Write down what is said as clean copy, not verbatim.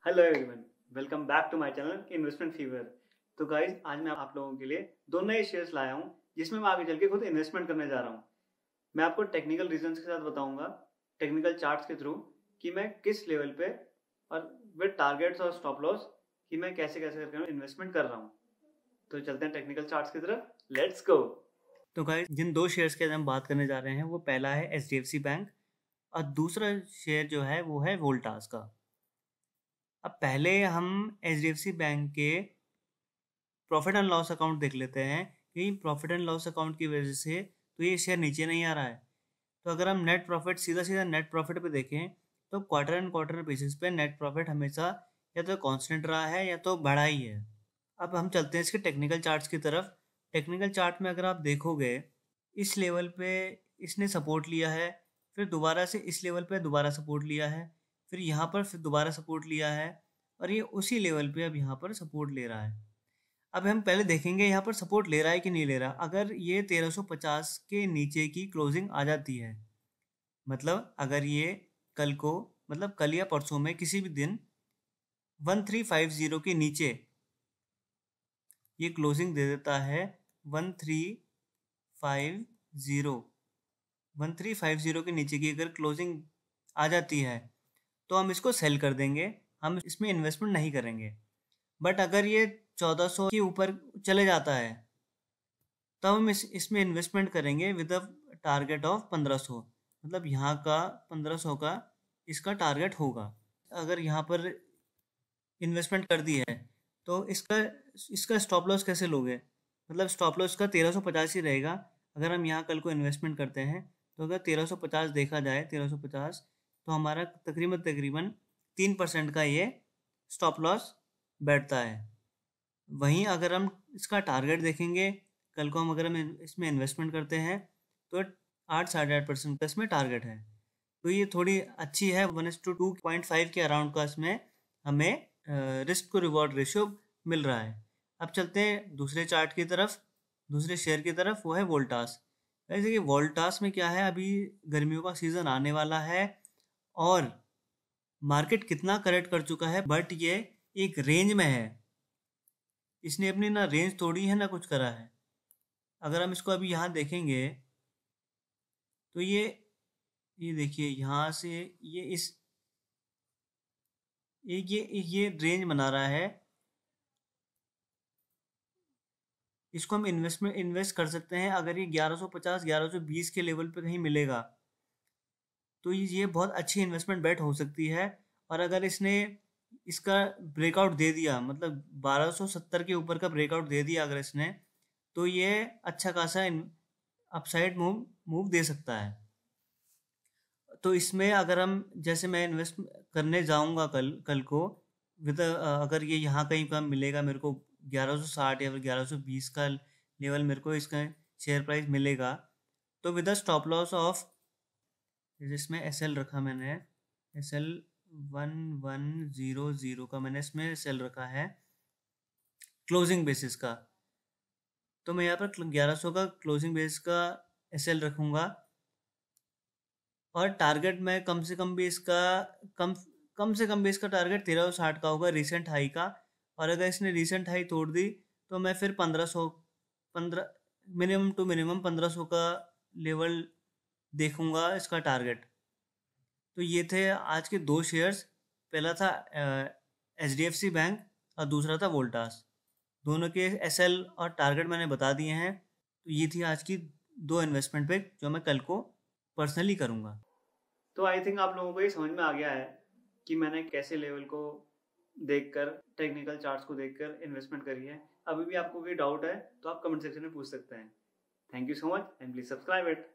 Hello everyone, welcome back to my channel investment fever. तो guys आज मैं आप लोगों के लिए दो नए शेयर्स लाया हूं जिसमें मैं आगे चल के खुद इन्वेस्टमेंट करने जा रहा हूं। मैं आपको टेक्निकल रीजंस के साथ बताऊंगा, टेक्निकल चार्ट्स के थ्रू, कि मैं किस लेवल पे और विद टारगेट्स और स्टॉप लॉस कि मैं कैसे कैसे करके इन्वेस्टमेंट कर रहा हूँ। तो चलते हैं टेक्निकल चार्ट्स की तरफ, लेट्स गो। तो गाइज जिन दो शेयर्स के हम बात करने जा रहे हैं वो पहला है HDFC बैंक और दूसरा शेयर जो है वो है वोल्टास का। अब पहले हम HDFC बैंक के प्रॉफिट एंड लॉस अकाउंट देख लेते हैं कि प्रॉफिट एंड लॉस अकाउंट की वजह से तो ये शेयर नीचे नहीं आ रहा है। तो अगर हम नेट प्रॉफिट सीधा सीधा नेट प्रॉफिट पे देखें तो क्वार्टर एंड क्वार्टर बेसिस पे नेट प्रॉफिट हमेशा या तो कांस्टेंट रहा है या तो बढ़ा ही है। अब हम चलते हैं इसके टेक्निकल चार्ट्स की तरफ। टेक्निकल चार्ट में अगर आप देखोगे इस लेवल पे इसने सपोर्ट लिया है, फिर दोबारा से इस लेवल पे दोबारा सपोर्ट लिया है, फिर यहाँ पर फिर दोबारा सपोर्ट लिया है और ये उसी लेवल पे अब यहाँ पर सपोर्ट ले रहा है। अब हम पहले देखेंगे यहाँ पर सपोर्ट ले रहा है कि नहीं ले रहा। अगर ये 1350 के नीचे की क्लोजिंग आ जाती है, मतलब अगर ये कल को, मतलब कल या परसों में किसी भी दिन 1350 के नीचे ये क्लोजिंग दे देता है 1350 के नीचे की अगर क्लोजिंग आ जाती है तो हम इसको सेल कर देंगे, हम इसमें इन्वेस्टमेंट नहीं करेंगे। बट अगर ये 1400 के ऊपर चले जाता है तब हम इसमें इन्वेस्टमेंट करेंगे विद अ टारगेट ऑफ 1500, मतलब यहाँ का 1500 का इसका टारगेट होगा। अगर यहाँ पर इन्वेस्टमेंट कर दी है तो इसका इसका स्टॉप लॉस कैसे लोगे, मतलब स्टॉप लॉस का 1350 ही रहेगा। अगर हम यहाँ कल को इन्वेस्टमेंट करते हैं तो अगर 1350 देखा जाए, 1350, तो हमारा तकरीबन तकरीबन 3% का ये स्टॉप लॉस बैठता है। वहीं अगर हम इसका टारगेट देखेंगे, कल को हम अगर हम इसमें इन्वेस्टमेंट करते हैं तो 8-8.5% का इसमें टारगेट है। तो ये थोड़ी अच्छी है, 1:2.5 के अराउंड का इसमें हमें रिस्क टू रिवॉर्ड रेशियो मिल रहा है। अब चलते हैं दूसरे चार्ट की तरफ, दूसरे शेयर की तरफ, वो है वोल्टास। वैसे कि वोल्टास में क्या है, अभी गर्मियों का सीज़न आने वाला है और मार्केट कितना करेक्ट कर चुका है, बट ये एक रेंज में है। इसने अपनी ना रेंज तोड़ी है ना कुछ करा है। अगर हम इसको अभी यहाँ देखेंगे तो ये देखिए यहाँ से ये इस ये रेंज बना रहा है। इसको हम इन्वेस्ट कर सकते हैं। अगर ये 1150 1120 के लेवल पे कहीं मिलेगा तो ये बहुत अच्छी इन्वेस्टमेंट बेट हो सकती है। और अगर इसने इसका ब्रेकआउट दे दिया, मतलब 1270 के ऊपर का ब्रेकआउट दे दिया अगर इसने, तो ये अच्छा खासा अपसाइड मूव दे सकता है। तो इसमें अगर हम, जैसे मैं इन्वेस्ट करने जाऊंगा कल को विद, अगर ये यहाँ कहीं का मिलेगा मेरे को 1160 या फिर 1120 का लेवल मेरे को इसका शेयर प्राइस मिलेगा, तो विद स्टॉप लॉस ऑफ, जिसमें SL रखा मैंने, SL 1100 का मैंने इसमें SL रखा है क्लोजिंग बेसिस का। तो मैं यहाँ पर 1100 का क्लोजिंग बेसिस का SL रखूँगा और टारगेट में कम से कम भी इसका कम से कम भी इसका टारगेट 1360 का होगा, रिसेंट हाई का। और अगर इसने रिसेंट हाई तोड़ दी तो मैं फिर 15 मिनिमम टू मिनिमम 1500 का लेवल देखूंगा इसका टारगेट। तो ये थे आज के दो शेयर्स, पहला था HDFC बैंक और दूसरा था वोल्टास। दोनों के SL और टारगेट मैंने बता दिए हैं। तो ये थी आज की दो इन्वेस्टमेंट पिक जो मैं कल को पर्सनली करूँगा। तो आई थिंक आप लोगों को ये समझ में आ गया है कि मैंने कैसे लेवल को देखकर, टेक्निकल चार्ट्स को देखकर इन्वेस्टमेंट करी है। अभी भी आपको कोई डाउट है तो आप कमेंट सेक्शन में पूछ सकते हैं। Thank you so much and please subscribe it.